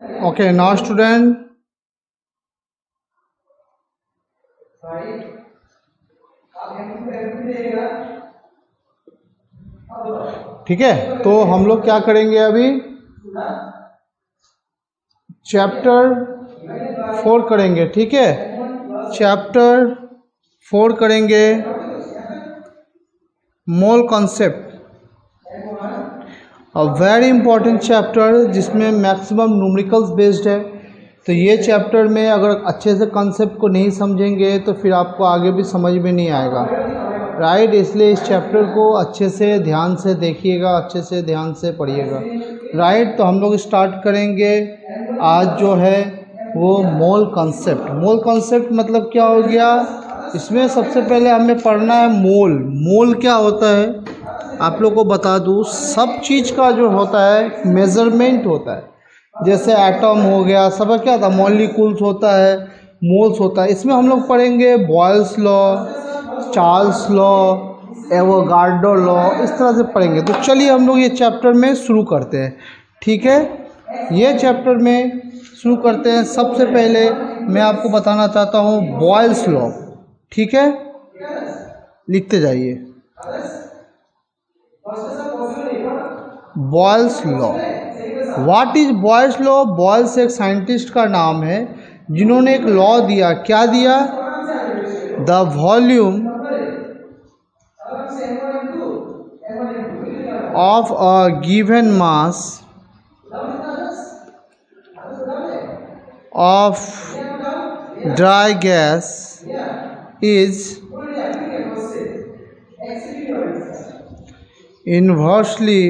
Okay, now student, ठीक है, तो हम लोग क्या करेंगे अभी चैप्टर 4 करेंगे। ठीक है, चैप्टर 4 करेंगे mole concept, very important chapter जिसमें मैक्सिमम न्यूमेरिकल्स बेस्ड है। तो ये चैप्टर में अगर अच्छे से कॉन्सेप्ट को नहीं समझेंगे तो फिर आपको आगे भी समझ में नहीं आएगा, राइट। इसलिए इस चैप्टर को अच्छे से ध्यान से देखिएगा, अच्छे से ध्यान से पढ़िएगा, राइट। तो हम लोग स्टार्ट करेंगे आज जो है वो मोल कॉन्सेप्ट। मोल कॉन्सेप्ट मतलब क्या हो गया, इसमें सबसे पहले हमें पढ़ना है मोल। मोल क्या होता है आप लोग को बता दूँ, सब चीज़ का जो होता है मेज़रमेंट होता है। जैसे एटम हो गया, सब क्या था, मॉलिक्यूल्स होता है, मोल्स होता है। इसमें हम लोग पढ़ेंगे Boyle's law, Charles law, Avogadro law, इस तरह से पढ़ेंगे। तो चलिए हम लोग ये चैप्टर में शुरू करते हैं। ठीक है, ये चैप्टर में शुरू करते हैं। सबसे पहले मैं आपको बताना चाहता हूँ बॉयल्स लॉ। ठीक है, लिखते जाइए Boyle's law. What is Boyle's law? Boyle's एक साइंटिस्ट का नाम है जिन्होंने एक लॉ दिया। क्या दिया? The volume of a given mass of dry gas is inversely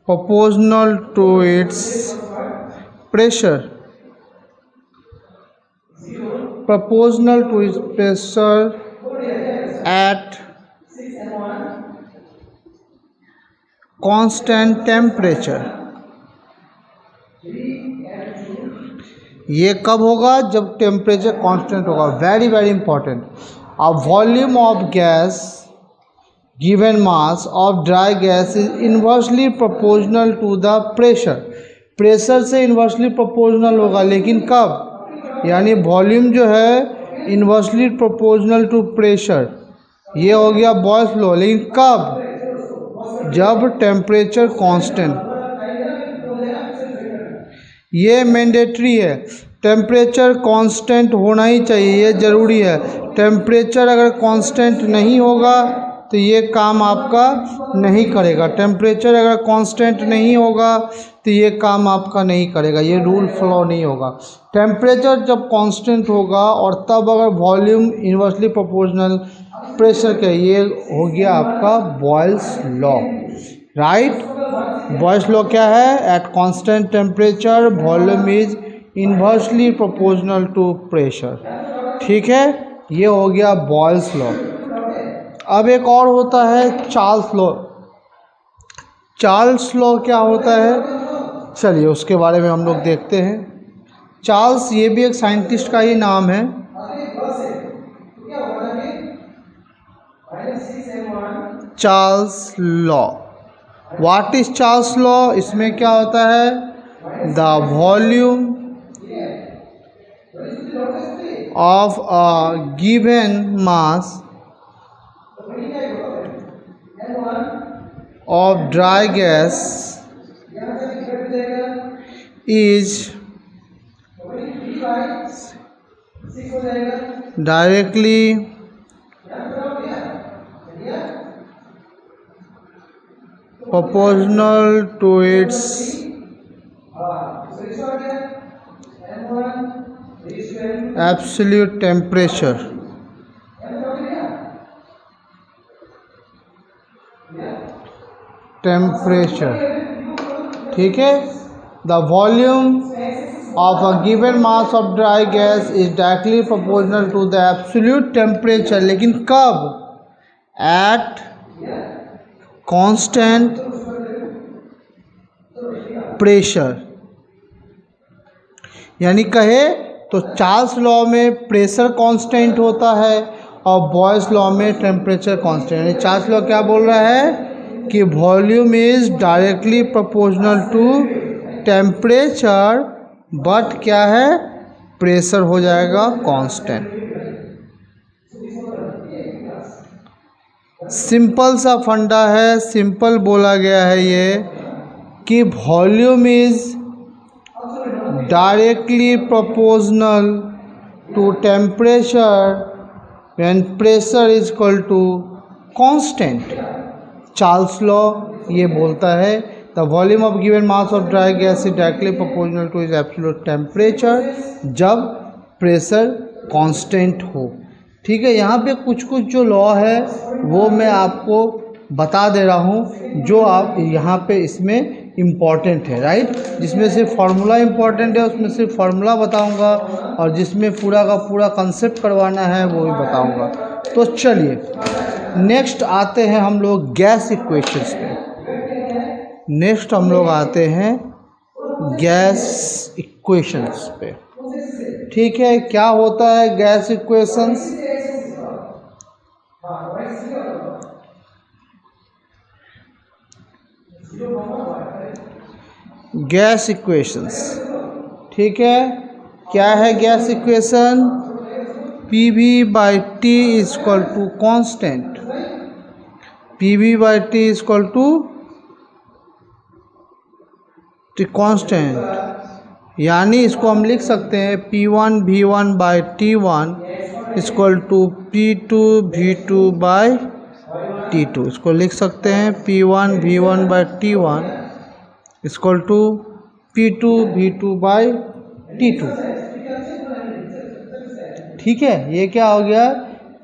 proportional to its pressure. Proportional to its pressure at constant temperature. ये कब होगा? जब टेम्परेचर कांस्टेंट होगा। Very very important. A volume of gas given mass of dry gas is inversely proportional to the pressure. Pressure से inversely proportional होगा, लेकिन कब? यानी वॉल्यूम जो है इन्वर्सली प्रोपोर्शनल टू प्रेशर। ये हो गया बॉयल्स लॉ, लेकिन कब? जब टेम्परेचर कांस्टेंट। ये मैंडेटरी है, टेम्परेचर कांस्टेंट होना ही चाहिए, ये ज़रूरी है। टेम्परेचर अगर कांस्टेंट नहीं होगा तो ये काम आपका नहीं करेगा। टेम्परेचर अगर कांस्टेंट नहीं होगा तो ये काम आपका नहीं करेगा, ये रूल फॉलो नहीं होगा। टेम्परेचर जब कांस्टेंट होगा और तब अगर वॉल्यूम इन्वर्सली प्रोपोर्शनल प्रेशर के, ये हो गया आपका Boyle's law, right. Boyle's law क्या है? At constant temperature volume is inversely proportional to pressure. ठीक है, ये हो गया बॉयल्स लॉ। अब एक और होता है चार्ल्स लॉ। चार्ल्स लॉ क्या होता है, चलिए उसके बारे में हम लोग देखते हैं। चार्ल्स, ये भी एक साइंटिस्ट का ही नाम है। Charles law. What is Charles law? इसमें क्या होता है? The volume of a given mass of dry gas is directly proportional to its absolute temperature. ठीक है, the volume of a given mass of dry gas is directly proportional to the absolute temperature, लेकिन कब? at constant pressure। यानी कहे तो Charles law में pressure constant होता है और बॉयल्स लॉ में टेम्परेचर कांस्टेंट। यानी चार्ल्स लॉ क्या बोल रहा है कि volume is directly proportional to temperature, but क्या है, प्रेशर हो जाएगा कांस्टेंट। सिंपल सा फंडा है, सिंपल बोला गया है ये कि volume is directly proportional to temperature when pressure is equal to constant. Charles law ये बोलता है the volume of given mass of dry gas is directly proportional to is absolute temperature, जब प्रेशर कांस्टेंट हो। ठीक है, यहाँ पे कुछ कुछ जो लॉ है वो मैं आपको बता दे रहा हूँ, जो आप यहाँ पे इसमें इम्पॉर्टेंट है, राइट। जिसमें से फार्मूला इम्पॉर्टेंट है उसमें से फार्मूला बताऊँगा, और जिसमें पूरा का पूरा कंसेप्ट करवाना है वो भी बताऊँगा। तो चलिए नेक्स्ट आते हैं हम लोग गैस इक्वेशंस पे। नेक्स्ट हम लोग आते हैं गैस इक्वेशंस पे। ठीक है, क्या होता है गैस इक्वेशंस? गैस इक्वेशंस, ठीक है, क्या है gas equation? P V by T is equal to constant, P V by T is equal to constant, यानी इसको हम लिख सकते हैं P one V one by T one equal to P two V two by T two. इसको लिख सकते हैं P one V one by T one equal to P two V two by T two. ठीक है, ये क्या हो गया?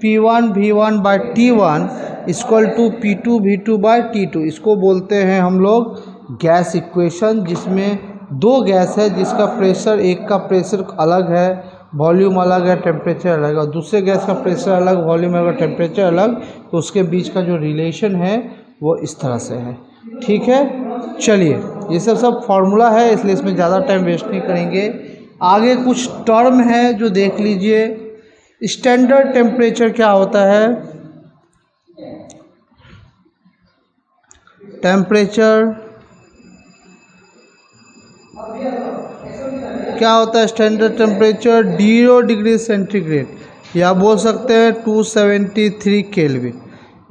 P one V one by T one equal to P two V two by T two. इसको बोलते हैं हम लोग गैस इक्वेशन, जिसमें दो गैस है जिसका प्रेशर, एक का प्रेशर अलग है, वॉल्यूम अलग है, टेम्परेचर अलग है, और दूसरे गैस का प्रेशर अलग, वॉल्यूम अलग, टेम्परेचर अलग, तो उसके बीच का जो रिलेशन है वो इस तरह से है। ठीक है, चलिए ये सब फार्मूला है, इसलिए इसमें ज़्यादा टाइम वेस्ट नहीं करेंगे। आगे कुछ टर्म है जो देख लीजिए। स्टैंडर्ड टेम्परेचर क्या होता है? टेम्परेचर क्या होता है? स्टैंडर्ड टेम्परेचर 0 डिग्री सेंटीग्रेड, या बोल सकते हैं 273 केल्विन।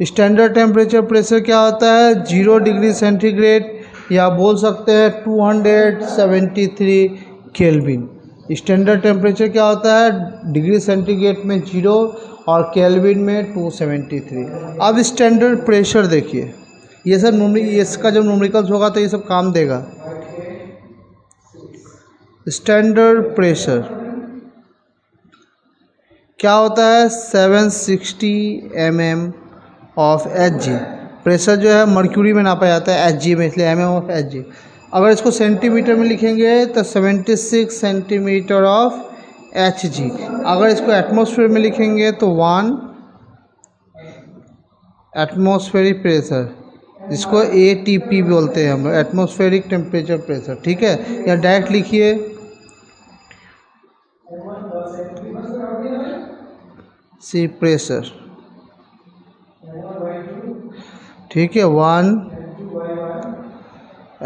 स्टैंडर्ड टेम्परेचर प्रेशर क्या होता है? 0 डिग्री सेंटीग्रेड, या बोल सकते हैं 273 केल्विन। स्टैंडर्ड टेम्परेचर क्या होता है? डिग्री सेंटीग्रेड में 0 और केल्विन में 273। अब स्टैंडर्ड प्रेशर देखिए, ये सब इसका जब न्यूमेरिकल्स होगा तो ये सब काम देगा। स्टैंडर्ड प्रेशर क्या होता है? 760 mm ऑफ Hg। प्रेशर जो है मर्क्यूरी में नापा जाता है Hg में, इसलिए mm ऑफ Hg। अगर इसको सेंटीमीटर में लिखेंगे तो 76 सेंटीमीटर ऑफ Hg। अगर इसको एटमॉस्फेयर में लिखेंगे तो 1 एटमॉस्फेरिक प्रेशर, जिसको ATP बोलते हैं हम लोग, एटमॉस्फेरिक टेम्परेचर प्रेशर। ठीक है, या डायरेक्ट लिखिए सी प्रेशर। ठीक है, 1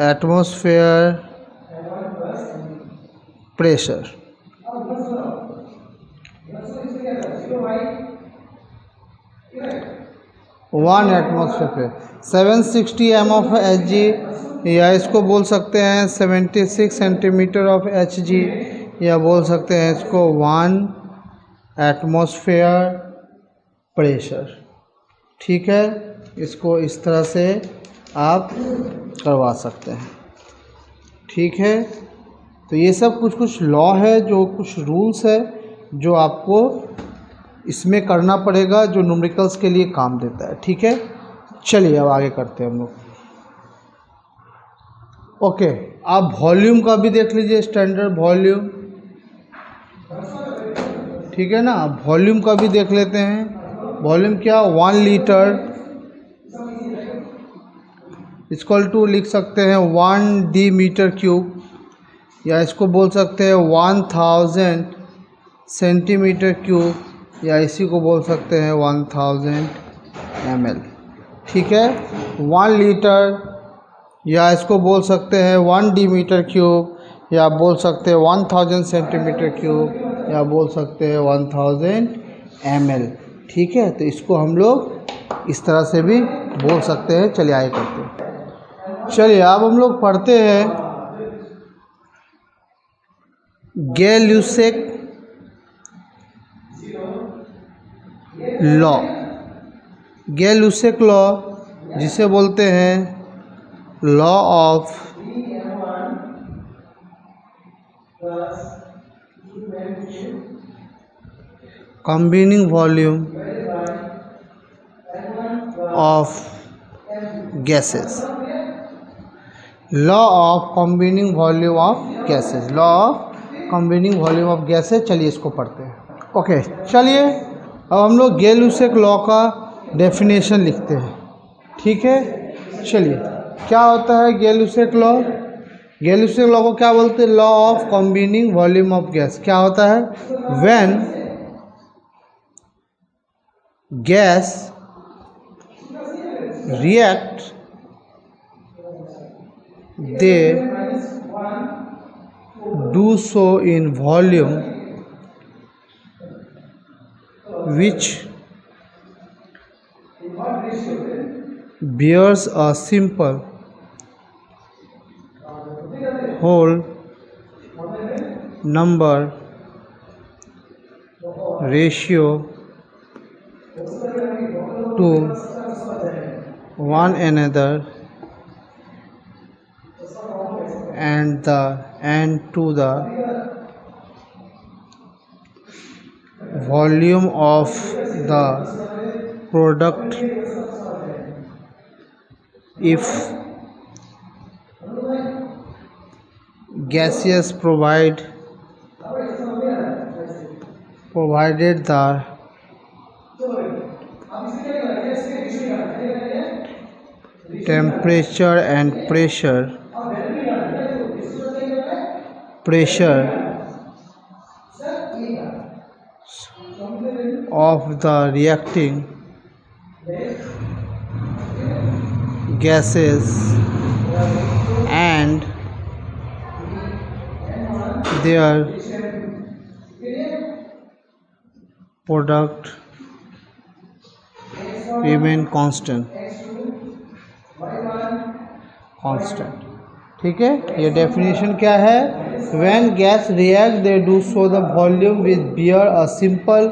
एटमॉस्फेयर प्रेशर। वन एटमॉस्फेयर पे 760 m ऑफ Hg, या इसको बोल सकते हैं 76 सेंटीमीटर ऑफ Hg, या बोल सकते हैं इसको 1 एटमॉस्फेयर प्रेशर। ठीक है, इसको इस तरह से आप करवा सकते हैं। ठीक है, तो ये सब कुछ कुछ लॉ है, जो कुछ रूल्स है जो आपको इसमें करना पड़ेगा, जो न्यूमेरिकल्स के लिए काम देता है। ठीक है, चलिए अब आगे करते हैं हम लोग। ओके, आप वॉल्यूम का भी देख लीजिए, स्टैंडर्ड वॉल्यूम। ठीक है ना, वॉल्यूम का भी देख लेते हैं। वॉल्यूम क्या? 1 लीटर इक्वल टू लिख सकते हैं 1 डी मीटर क्यूब, या इसको बोल सकते हैं 1000 सेंटीमीटर क्यूब, या इसी को बोल सकते हैं 1000 ml। ठीक है, 1 लीटर, या इसको बोल सकते हैं 1 डिमीटर क्यूब, या बोल सकते हैं 1000 सेंटीमीटर क्यूब, या बोल सकते हैं 1000 ml। ठीक है, तो इसको हम लोग इस तरह से भी बोल सकते हैं। चलिए आगे करते हैं। चलिए अब हम लोग पढ़ते हैं गै-लुसेक लॉ। गै-लुसेक लॉ जिसे बोलते हैं law of combining volume of gases, law of combining volume of gases, law of combining volume of gases। चलिए इसको पढ़ते हैं। ओके, चलिए अब हम लोग गै-लुसेक लॉ का डेफिनेशन लिखते हैं। ठीक है, चलिए क्या होता है गै-लुसेक लॉ? गै-लुसेक लॉ को क्या बोलते हैं? Law of combining volume of gas. क्या होता है? When gas react, they do so in volume which bears a simple whole number ratio to one another and to the volume of the product if gaseous provided the temperature and pressure of the reacting gases and their product remain constant। ठीक है, ये definition क्या है? When gas react they do so the volume with bear a simple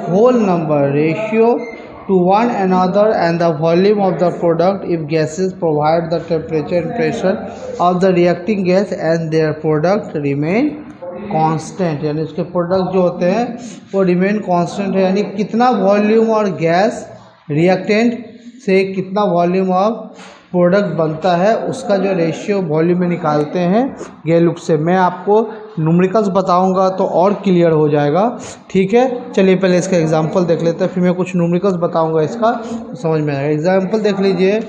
whole number ratio to one another and the volume of the product if gases provide the temperature and pressure of the reacting gas and their product remain constant। यानी उसके product जो होते हैं वो remain constant है, यानी कितना volume और गैस रिएक्टेंट से कितना वॉल्यूम ऑफ प्रोडक्ट बनता है उसका जो रेशियो वॉल्यूम में निकालते हैं गै-लुक से। मैं आपको न्यूमेरिकल्स बताऊंगा तो और क्लियर हो जाएगा। ठीक है, चलिए पहले इसका एग्जांपल देख लेते हैं, फिर मैं कुछ न्यूमेरिकल्स बताऊंगा इसका तो समझ में आएगा। एग्जांपल देख लीजिए,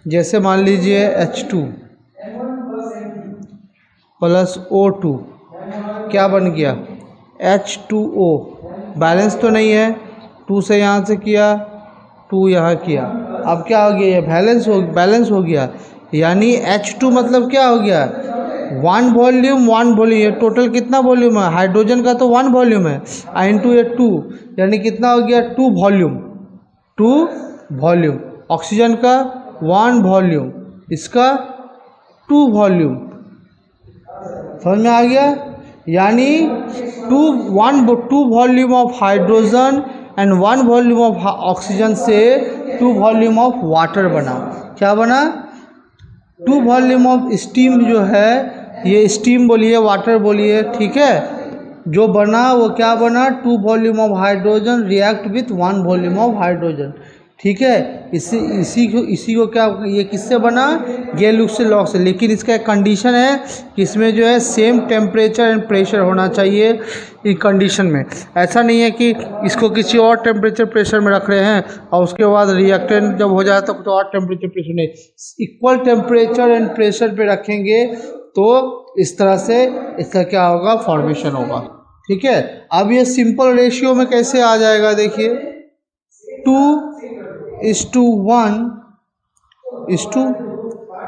जैसे मान लीजिए H2 प्लस O2 क्या बन गया? H2O। बैलेंस तो नहीं है, 2 से यहाँ से किया, 2 यहाँ किया, अब क्या हो गया? ये बैलेंस हो गया, यानी H2 मतलब क्या हो गया? 1 वॉल्यूम 1 वॉल्यूम। ये टोटल कितना वॉल्यूम है? हाइड्रोजन का तो 1 वॉल्यूम है, इनटू ये 2, यानी कितना हो गया? 2 वॉल्यूम। ऑक्सीजन का 1 वॉल्यूम, इसका 2 वॉल्यूम। समझ में आ गया? यानी 2 volume of hydrogen and 1 volume of oxygen से 2 वॉल्यूम ऑफ वाटर बना। क्या बना? 2 वॉल्यूम ऑफ स्टीम जो है, ये स्टीम बोलिए वाटर बोलिए, ठीक है, जो बना वो क्या बना? 2 volume of hydrogen react with 1 volume of hydrogen. ठीक है, इसी को क्या, ये किससे बना? गै-लुसेक लॉ से। लेकिन इसका एक कंडीशन है कि इसमें जो है सेम टेम्परेचर एंड प्रेशर होना चाहिए। इस कंडीशन में ऐसा नहीं है कि इसको किसी और टेम्परेचर प्रेशर में रख रहे हैं और उसके बाद रिएक्टेंट जब हो जाए तो कुछ और टेम्परेचर प्रेशर नहीं, इक्वल टेम्परेचर एंड प्रेशर पे रखेंगे तो इस तरह से इसका क्या होगा? फॉर्मेशन होगा। ठीक है, अब ये सिंपल रेशियो में कैसे आ जाएगा? देखिए 2:1 इज टू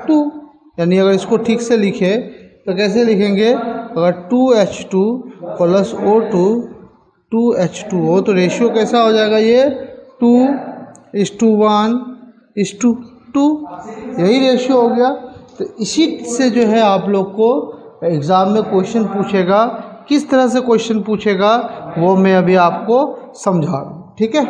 2, यानी अगर इसको ठीक से लिखे तो कैसे लिखेंगे, अगर 2H2 प्लस O2 2H2 हो तो रेशियो कैसा हो जाएगा, ये 2:1:2, यही रेशियो हो गया। तो इसी से जो है आप लोग को एग्ज़ाम में क्वेश्चन पूछेगा, किस तरह से क्वेश्चन पूछेगा वो मैं अभी आपको समझा रहा हूँ, ठीक है।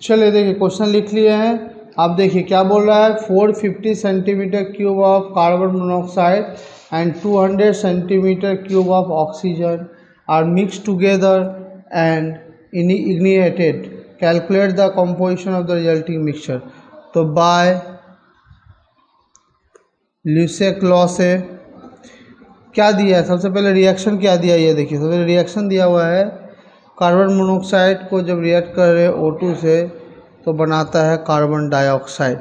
चलिए देखिए क्वेश्चन लिख लिए हैं। आप देखिए क्या बोल रहा है, 450 centimetre cube of carbon monoxide and 200 centimetre cube of oxygen are mix together and ignited, calculate the composition of the resulting mixture. तो बाय ल्यूसेक लॉ से क्या दिया है, सबसे पहले रिएक्शन क्या दिया है, ये देखिए सबसे पहले रिएक्शन दिया हुआ है, कार्बन मोनोऑक्साइड को जब रिएक्ट कर रहे O2 से तो बनाता है कार्बन डाइऑक्साइड।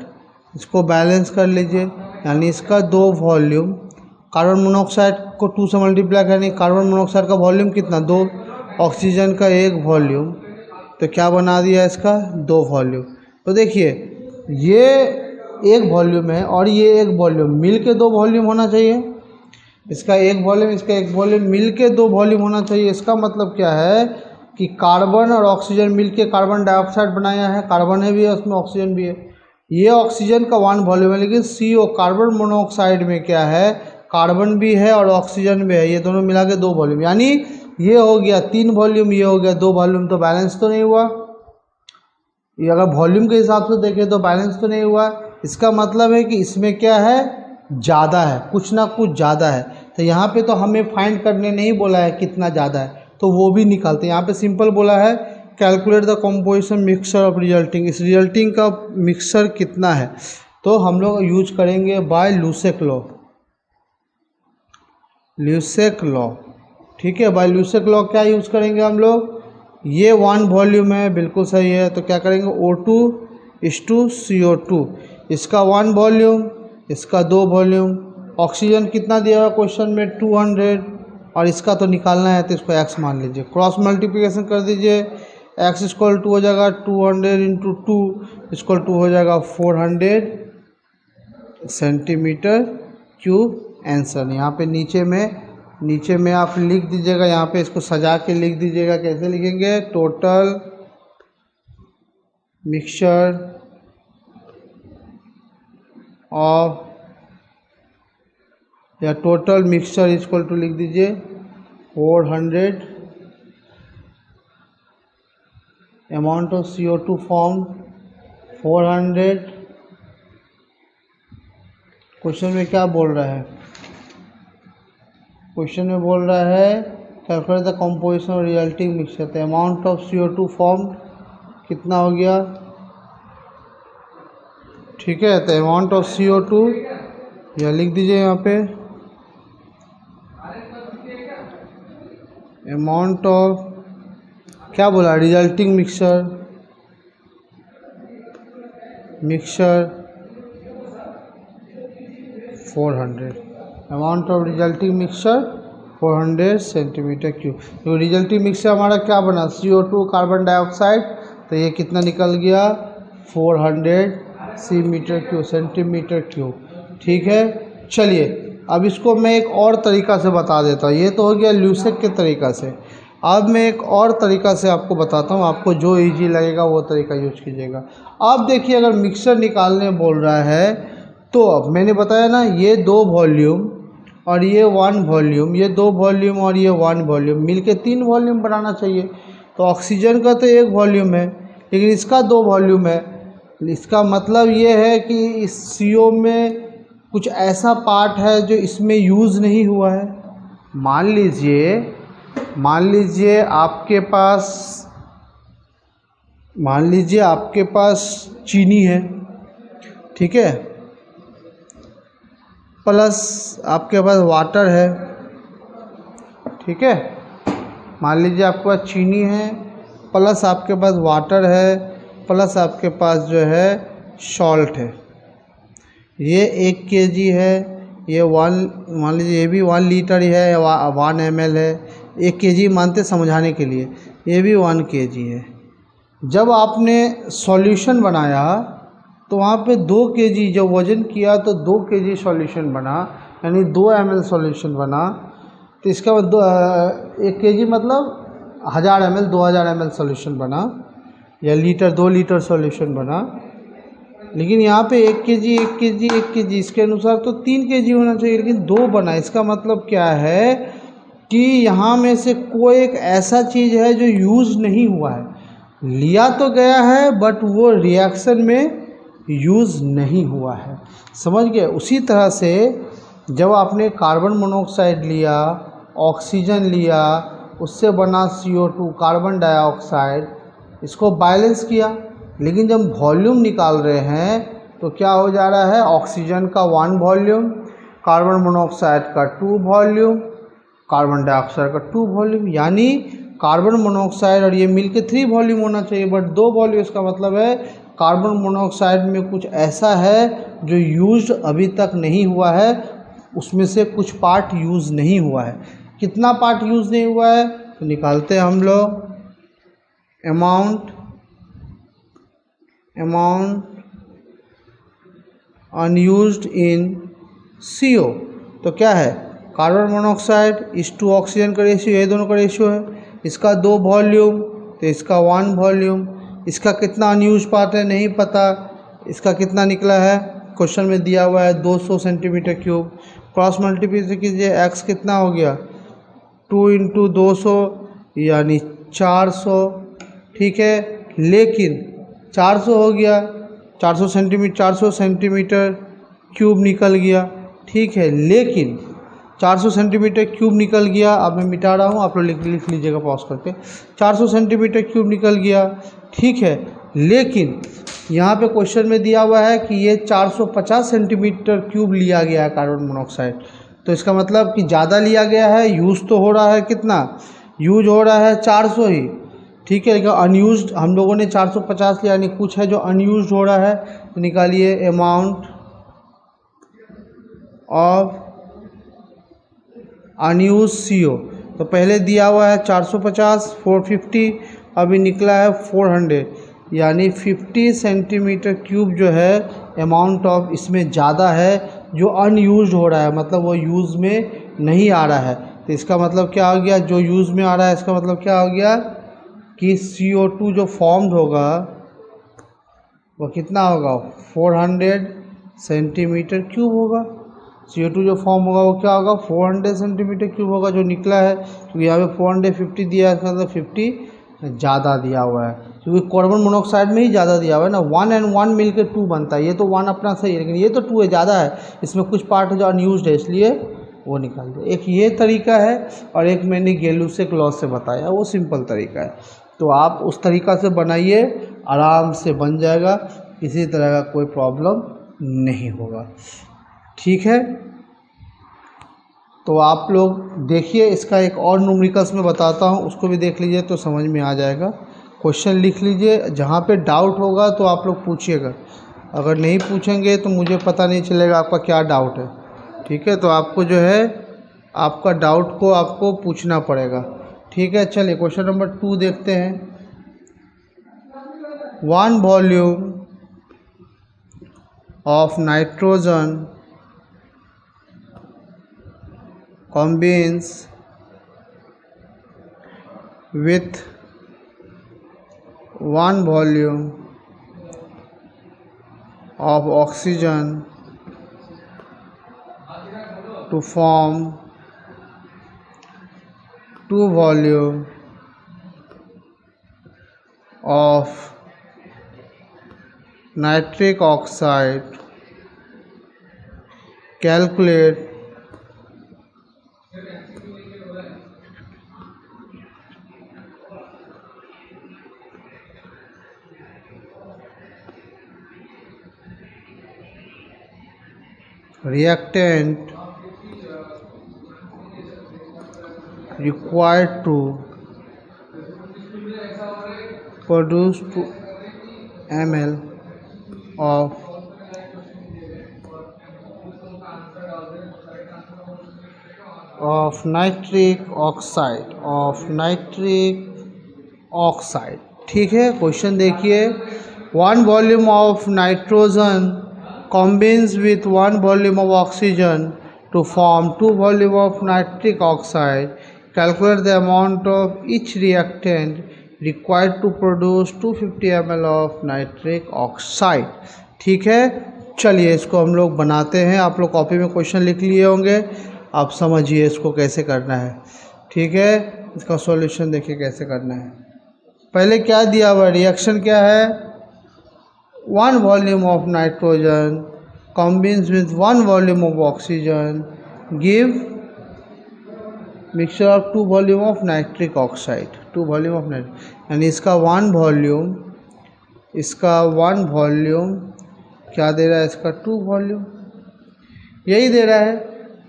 इसको बैलेंस कर लीजिए, यानी इसका 2 वॉल्यूम, कार्बन मोनोऑक्साइड को 2 से मल्टीप्लाई करने, कार्बन मोनोऑक्साइड का वॉल्यूम कितना 2, ऑक्सीजन का 1 वॉल्यूम, तो क्या बना दिया इसका 2 वॉल्यूम। तो देखिए ये 1 वॉल्यूम है और ये 1 वॉल्यूम, मिल के 2 वॉल्यूम होना चाहिए। इसका 1 वॉल्यूम, इसका 1 वॉल्यूम, मिल के 2 वॉल्यूम होना चाहिए। इसका मतलब क्या है कि कार्बन और ऑक्सीजन मिल के कार्बन डाइऑक्साइड बनाया है, कार्बन है भी है उसमें, ऑक्सीजन भी है। ये ऑक्सीजन का 1 वॉल्यूम है, लेकिन CO कार्बन मोनोऑक्साइड में क्या है, कार्बन भी है और ऑक्सीजन भी है, ये दोनों मिला के 2 वॉल्यूम, यानी ये हो गया 3 वॉल्यूम, ये हो गया 2 वॉल्यूम। तो बैलेंस तो नहीं हुआ, ये अगर वॉल्यूम के हिसाब से देखें तो बैलेंस तो नहीं हुआ। इसका मतलब है कि इसमें क्या है, ज़्यादा है, कुछ ना कुछ ज़्यादा है। तो यहाँ पे तो हमें फाइंड करने नहीं बोला है कितना ज़्यादा है, तो वो भी निकालते हैं। यहाँ पे सिंपल बोला है calculate the composition mixture of resulting, इस रिजल्टिंग का मिक्सचर कितना है, तो हम लोग यूज करेंगे बाय ल्यूसेक लॉ, ल्यूसेक लॉ, ठीक है। बाय ल्यूसेक लॉ क्या यूज़ करेंगे हम लोग, ये 1 वॉल्यूम है, बिल्कुल सही है, तो क्या करेंगे O2:CO2, इसका 1 वॉल्यूम, इसका 2 वॉल्यूम, ऑक्सीजन कितना दिया हुआ क्वेश्चन में 200, और इसका तो निकालना है तो इसको x मान लीजिए, क्रॉस मल्टीप्लिकेशन कर दीजिए, x इक्वल टू हो जाएगा 200 × 2 इक्वल टू हो जाएगा 400 सेंटीमीटर क्यूब आंसर। यहाँ पे नीचे में आप लिख दीजिएगा, यहाँ पे इसको सजा के लिख दीजिएगा। कैसे लिखेंगे, टोटल मिक्सचर ऑफ, या टोटल मिक्सचर इक्वल टू लिख दीजिए 400 amount of CO2 form 400। Question में क्या बोल रहा है, क्वेश्चन में बोल रहा है calculate the composition of resulting mixture. तो अमाउंट ऑफ CO2 फॉर्म कितना हो गया, ठीक है। तो अमाउंट ऑफ CO2 या लिख दीजिए यहाँ पे, अमाउंट ऑफ क्या बोला, resulting mixture 400, amount of resulting mixture 400 centimetre cube. तो रिजल्टिंग मिक्सचर हमारा क्या बना, CO2 कार्बन डाइऑक्साइड, तो ये कितना निकल गया 400 सेंटीमीटर क्यूब, ठीक है। चलिए अब इसको मैं एक और तरीका से बता देता हूँ, ये तो हो गया ल्यूसेक के तरीका से। अब मैं एक और तरीका से आपको बताता हूँ, आपको जो इजी लगेगा वो तरीका यूज कीजिएगा। अब देखिए अगर मिक्सचर निकालने बोल रहा है तो अब मैंने बताया ना, ये 2 वॉल्यूम और ये 1 वॉल्यूम, ये 2 वॉल्यूम और ये 1 वॉल्यूम मिलके 3 वॉल्यूम बनाना चाहिए। तो ऑक्सीजन का तो 1 वॉल्यूम है, लेकिन इसका 2 वॉल्यूम है। इसका मतलब ये है कि इस CO में कुछ ऐसा पार्ट है जो इसमें यूज़ नहीं हुआ है। मान लीजिए आपके पास चीनी है, ठीक है, प्लस आपके पास वाटर है, ठीक है। मान लीजिए आपके पास चीनी है, प्लस आपके पास वाटर है, प्लस आपके पास जो है सॉल्ट है। ये 1 kg है, ये मान लीजिए ये भी 1 लीटर ही है, 1 ml है, 1 kg मानते समझाने के लिए, ये भी 1 kg है। जब आपने सॉल्यूशन बनाया तो वहाँ पे 2 kg जब वज़न किया तो 2 kg सॉल्यूशन बना, यानी 2 ml सॉल्यूशन बना। तो इसका 1 kg मतलब 1000 ml 2000 ml सॉल्यूशन बना, या लीटर 2 लीटर सॉल्यूशन बना। लेकिन यहाँ पे 1 kg इसके अनुसार तो 3 kg होना चाहिए, लेकिन 2 बना। इसका मतलब क्या है कि यहाँ में से कोई एक ऐसा चीज़ है जो यूज़ नहीं हुआ है, लिया तो गया है बट वो रिएक्शन में यूज़ नहीं हुआ है। समझ गए? उसी तरह से जब आपने कार्बन मोनोऑक्साइड लिया, ऑक्सीजन लिया, उससे बना CO2 कार्बन डाइऑक्साइड, इसको बैलेंस किया, लेकिन जब वॉल्यूम निकाल रहे हैं तो क्या हो जा रहा है, ऑक्सीजन का 1 वॉल्यूम, कार्बन मोनोऑक्साइड का 2 वॉल्यूम, कार्बन डाइऑक्साइड का 2 वॉल्यूम, यानी कार्बन मोनोऑक्साइड और ये मिलके 3 वॉल्यूम होना चाहिए, बट 2 वॉल्यूम। इसका मतलब है कार्बन मोनोऑक्साइड में कुछ ऐसा है जो यूज अभी तक नहीं हुआ है, उसमें से कुछ पार्ट यूज़ नहीं हुआ है। कितना पार्ट यूज़ नहीं हुआ है तो निकालते हैं हम लोग, अमाउंट अनयूज्ड इन CO। तो क्या है, कार्बन मोनोऑक्साइड इस टू ऑक्सीजन का रेशियो, ये दोनों का रेशियो है, इसका 2 वॉल्यूम तो इसका 1 वॉल्यूम। इसका कितना अनयूज पार्ट है नहीं पता, इसका कितना निकला है क्वेश्चन में दिया हुआ है 200 सेंटीमीटर क्यूब। क्रॉस मल्टीप्लाई कीजिए, x कितना हो गया 2 × 200 यानी 400, ठीक है। लेकिन 400 हो गया, 400 सेंटीमीटर क्यूब निकल गया, ठीक है। लेकिन 400 सेंटीमीटर क्यूब निकल गया, अब मैं मिटा रहा हूँ, आप लोग लिख लीजिएगा पॉज करके। 400 सेंटीमीटर क्यूब निकल गया, ठीक है। लेकिन यहाँ पे क्वेश्चन में दिया हुआ है कि ये 450 सेंटीमीटर क्यूब लिया गया है कार्बन मोनोऑक्साइड। तो इसका मतलब कि ज़्यादा लिया गया है, यूज़ तो हो रहा है, कितना यूज हो रहा है 400 ही, ठीक है। लेकिन अनयूज्ड हम लोगों ने 450 लिया, यानी कुछ है जो अनयूज्ड हो रहा है। तो निकालिए अमाउंट ऑफ अनयूज CO। तो पहले दिया हुआ है 450, 450, अभी निकला है 400, यानी 50 सेंटीमीटर क्यूब जो है अमाउंट ऑफ इसमें ज़्यादा है जो अनयूज्ड हो रहा है, मतलब वो यूज़ में नहीं आ रहा है। तो इसका मतलब क्या हो गया, जो यूज़ में आ रहा है इसका मतलब क्या हो गया कि CO2 जो फॉर्म्ड होगा वो कितना होगा 400 सेंटीमीटर क्यूब होगा। CO2 जो फॉर्म होगा वो क्या होगा 400 सेंटीमीटर क्यूब होगा, जो निकला है। क्योंकि यहाँ पे 450 दिया है, इसका मतलब 50 ज़्यादा दिया हुआ है, क्योंकि कार्बन मोनोऑक्साइड में ही ज़्यादा दिया हुआ है ना। 1 और 1 मिलकर 2 बनता है, ये तो 1 अपना सही है, लेकिन ये तो 2 है, ज़्यादा है, इसमें कुछ पार्ट जो अनयूज्ड है, इसलिए वो निकाल दे। एक ये तरीका है और एक मैंने गेलुसेक लॉ से बताया, वो सिंपल तरीका है। तो आप उस तरीका से बनाइए, आराम से बन जाएगा, किसी तरह का कोई प्रॉब्लम नहीं होगा, ठीक है। तो आप लोग देखिए, इसका एक और न्यूमेरिकल्स में बताता हूँ, उसको भी देख लीजिए तो समझ में आ जाएगा। क्वेश्चन लिख लीजिए, जहाँ पे डाउट होगा तो आप लोग पूछिएगा, अगर नहीं पूछेंगे तो मुझे पता नहीं चलेगा आपका क्या डाउट है, ठीक है। तो आपको जो है आपका डाउट को आपको पूछना पड़ेगा, ठीक है। चलिए क्वेश्चन नंबर 2 देखते हैं। 1 volume of nitrogen combines with 1 volume of oxygen to form 2 volume of nitric oxide. Calculate reactant required to produce 2 ml of nitric oxide, ठीक है। क्वेश्चन देखिए, 1 volume of nitrogen combines with 1 volume of oxygen to form 2 volume of nitric oxide. Calculate the amount of each reactant required to produce 250 ml of nitric oxide. ठीक है, चलिए इसको हम लोग बनाते हैं। आप लोग कॉपी में क्वेश्चन लिख लिए होंगे, आप समझिए इसको कैसे करना है। ठीक है, इसका सॉल्यूशन देखिए कैसे करना है। पहले क्या दिया हुआ, रिएक्शन क्या है, 1 volume of nitrogen combines with 1 volume of oxygen give mixture of 2 volume of nitric oxide, 2 volume of nitric, यानी इसका 1 वॉल्यूम क्या दे रहा है, इसका 2 वॉल्यूम यही दे रहा है।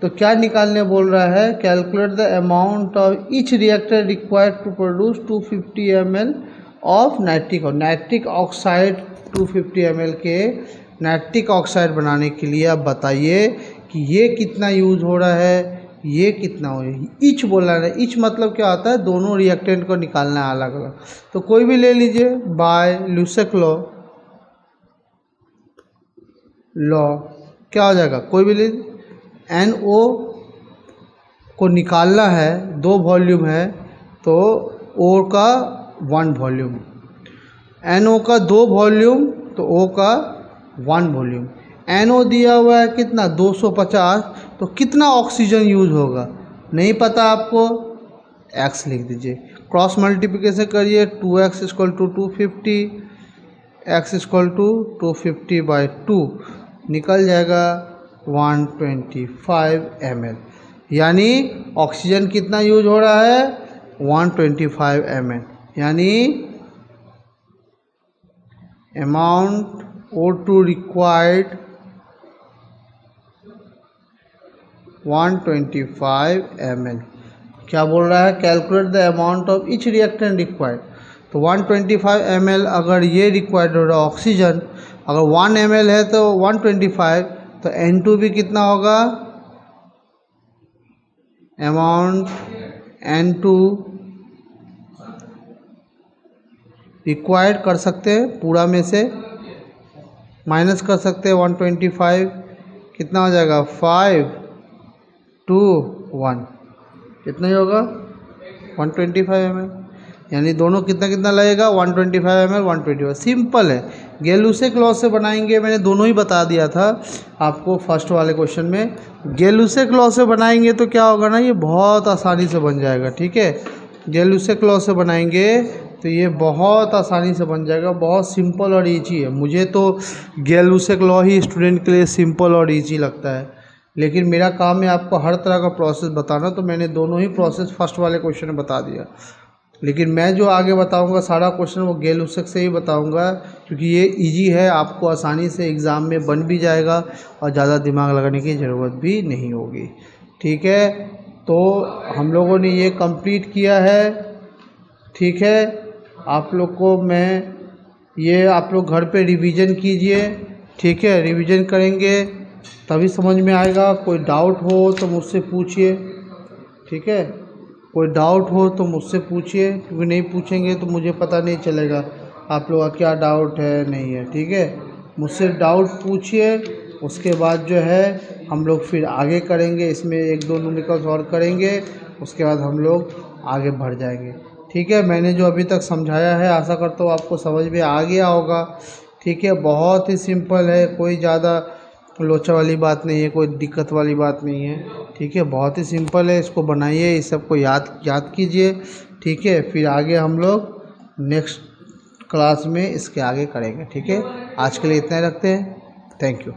तो क्या निकालने बोल रहा है, calculate the amount of each reactor required to produce 250 ml of nitric oxide. 250 ml के नाइट्रिक ऑक्साइड बनाने के लिए आप बताइए कि ये कितना यूज़ हो रहा है, ये कितना हो रहा है। ईच बोला है, ईच मतलब क्या होता है, दोनों रिएक्टेंट को निकालना है अलग अलग। तो कोई भी ले लीजिए, बाय लुसेक लॉ क्या हो जाएगा, कोई भी ले लीजिए। NO को निकालना है, 2 वॉल्यूम है तो O का 1 वॉल्यूम, NO का 2 वॉल्यूम तो O का 1 वॉल्यूम। NO दिया हुआ है कितना, 250, तो कितना ऑक्सीजन यूज होगा नहीं पता आपको, x लिख दीजिए, क्रॉस मल्टीप्लिकेशन करिए, 2x = 250, x = 250/2 निकल जाएगा 125 ml। यानी ऑक्सीजन कितना यूज हो रहा है, 125 ml। यानी अमाउंट O2 required 125 ml। क्या बोल रहा है, calculate the amount of each reactant required. तो 125 ml अगर ये रिक्वायर्ड हो रहा है ऑक्सीजन, अगर 1 ml है तो 125, तो N2 भी कितना होगा, अमाउंट N2 रिक्वायर्ड कर सकते हैं, पूरा में से माइनस कर सकते हैं 125, कितना हो जाएगा 5 2 1, कितना ही होगा 125 ml। यानी दोनों कितना कितना लगेगा, 125 ml 125। सिंपल है, गेलुसेक लॉ से बनाएंगे, मैंने दोनों ही बता दिया था आपको फर्स्ट वाले क्वेश्चन में। गेलुसेक लॉ से बनाएंगे तो क्या होगा ना, ये बहुत आसानी से बन जाएगा। ठीक है, गेलुसेक लॉ से बनाएंगे तो ये बहुत आसानी से बन जाएगा, बहुत सिंपल और ईजी है। मुझे तो गेलुसेक लॉ ही स्टूडेंट के लिए सिंपल और ईजी लगता है, लेकिन मेरा काम है आपको हर तरह का प्रोसेस बताना, तो मैंने दोनों ही प्रोसेस फर्स्ट वाले क्वेश्चन में बता दिया। लेकिन मैं जो आगे बताऊंगा सारा क्वेश्चन वो गेलुसेक से ही बताऊंगा, क्योंकि ये इजी है, आपको आसानी से एग्ज़ाम में बन भी जाएगा और ज़्यादा दिमाग लगाने की ज़रूरत भी नहीं होगी। ठीक है, तो हम लोगों ने ये कंप्लीट किया है। ठीक है, आप लोग को मैं ये, आप लोग घर पे रिवीजन कीजिए। ठीक है, रिवीजन करेंगे तभी समझ में आएगा। कोई डाउट हो तो मुझसे पूछिए। ठीक है, कोई डाउट हो तो मुझसे पूछिए, क्योंकि नहीं पूछेंगे तो मुझे पता नहीं चलेगा आप लोग का क्या डाउट है नहीं है। ठीक है, मुझसे डाउट पूछिए, उसके बाद जो है हम लोग फिर आगे करेंगे, इसमें 1-2 न्यूमेरिकल्स और करेंगे, उसके बाद हम लोग आगे बढ़ जाएंगे। ठीक है, मैंने जो अभी तक समझाया है आशा करता हूँ आपको समझ में आ गया होगा। ठीक है, बहुत ही सिंपल है, कोई ज़्यादा लोचा वाली बात नहीं है, कोई दिक्कत वाली बात नहीं है। ठीक है, बहुत ही सिंपल है, इसको बनाइए, इस सबको याद कीजिए। ठीक है, फिर आगे हम लोग नेक्स्ट क्लास में इसके आगे करेंगे। ठीक है, आज के लिए इतना ही रखते हैं। Thank you.